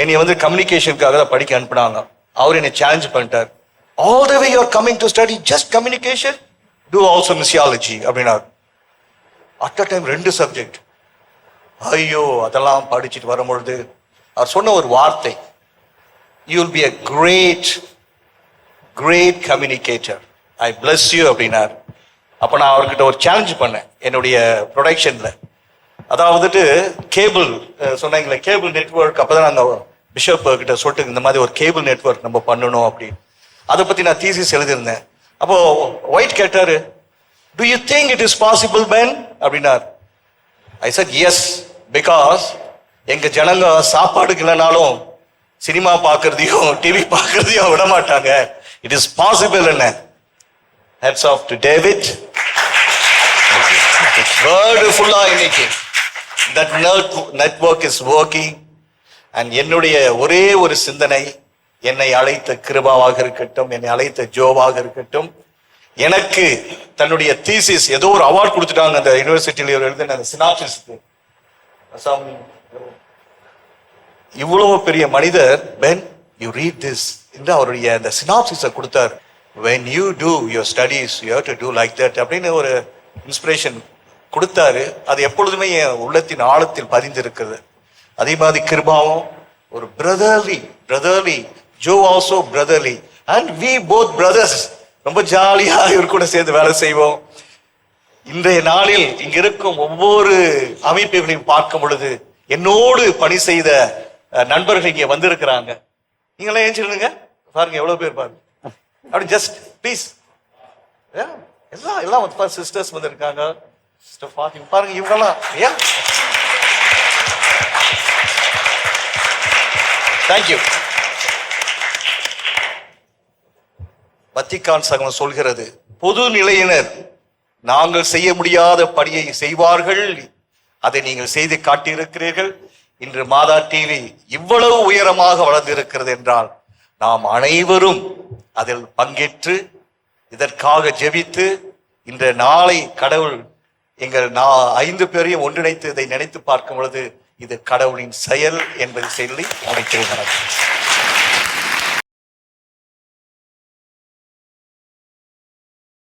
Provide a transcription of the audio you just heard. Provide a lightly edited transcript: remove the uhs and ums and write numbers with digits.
என்னை வந்து கம்யூனிகேஷனுக்காக தான் படிக்க அனுப்புனாங்க. அவர் என்னை சேலஞ்ச் பண்ணிட்டார். All the way you are coming to study just communication, two also missiology அப்படின்னாரு. At a time 2 subject. ஐயோ, அதெல்லாம் படிச்சுட்டு வரும்பொழுது அவர் சொன்ன ஒரு வார்த்தை, you will be a great communicator, I bless you அப்படின்னார். அப்போ நான் அவர்கிட்ட ஒரு சேலஞ்ச் பண்ணேன் என்னுடைய ப்ரொடக்ஷனில். அதாவது கேபிள் சொன்னாங்களே, கேபிள் நெட்வொர்க். அப்போ தான் அந்த பிஷப் கிட்ட சொல்லிட்டு இந்த மாதிரி ஒரு கேபிள் நெட்வொர்க் நம்ம பண்ணணும் அப்படின்னு. அதை பற்றி நான் தீசிஸ் எழுதியிருந்தேன். அப்போ ஒயிட் கேட்டாரு, do you think it is possible Ben அப்படின்னார். ஐ செட் எஸ், பிகாஸ் எங்க ஜனங்க சாப்பாடுக்கு இல்லைனாலும் சினிமா பார்க்கறதையும் டிவி பார்க்கறதையும் விட மாட்டாங்க. It is possible. என்ன hats off to David. Word ஃபுல்லா இன்னைக்கு that network is working. And என்னுடைய ஒரே ஒரு சிந்தனை, என்னை அழைத்த கிருபாவாக இருக்கட்டும், என்னை அழைத்த ஜோவாக இருக்கட்டும், எனக்கு தன்னுடைய தீசிஸ் ஏதோ ஒரு அவார்ட் கொடுத்துட்டாங்க அந்த யூனிவர்சிட்டியில எழுதின அந்த சினாப்சிஸ்க்கு. இவ்வளவு பெரிய மனிதர், when you read this என்று அவருடைய அந்த சினாப்சிஸை கொடுத்தார். when you do your studies you have to do like that அப்படின்னு ஒரு இன்ஸ்பிரேஷன் கொடுத்தாரு. அது எப்பொழுதுமே என் உள்ளத்தின் ஆழத்தில் பதிந்திருக்கிறது. அதே மாதிரி கிருபாவும் ஒரு brotherly, Joe also brotherly, and we both brothers. ரொம்ப ஜாலியா இவர் கூட சேர்ந்து வேலை செய்வோம். இன்றைய நாளில் இங்க இருக்கும் ஒவ்வொரு அமைப்புகளையும் பார்க்கும் பொழுது என்னோடு பணி செய்த நண்பர்கள் இங்க வந்திருக்கிறாங்க. நீங்களாம் ஏஞ்சிருங்க பாருங்க, எவ்வளவு பேர் பாருங்க. அப்படி ஜஸ்ட் ப்ளீஸ், எல்லாம் சிஸ்டர்ஸ் வந்திருக்காங்க. சிஸ்டர் ஃபாத்திமா பாருங்க, இவங்கெல்லாம் ஏன் தேங்க்யூ. வத்திக்கான் சங்கம் சொல்கிறது, பொது நிலையினர் நாங்கள் செய்ய முடியாத பணியை செய்வார்கள், அதை நீங்கள் செய்து காட்டியிருக்கிறீர்கள். இன்று மாதா டிவி இவ்வளவு உயரமாக வளர்ந்திருக்கிறது என்றால் நாம் அனைவரும் அதில் பங்கேற்று இதற்காக ஜெபித்து இந்த நாளை கடவுள் எங்கள் 5 பேரையும் ஒன்றிணைத்து இதை நினைத்து பார்க்கும் பொழுது இது கடவுளின் செயல் என்பதை சொல்லி முடிக்கிறேன்.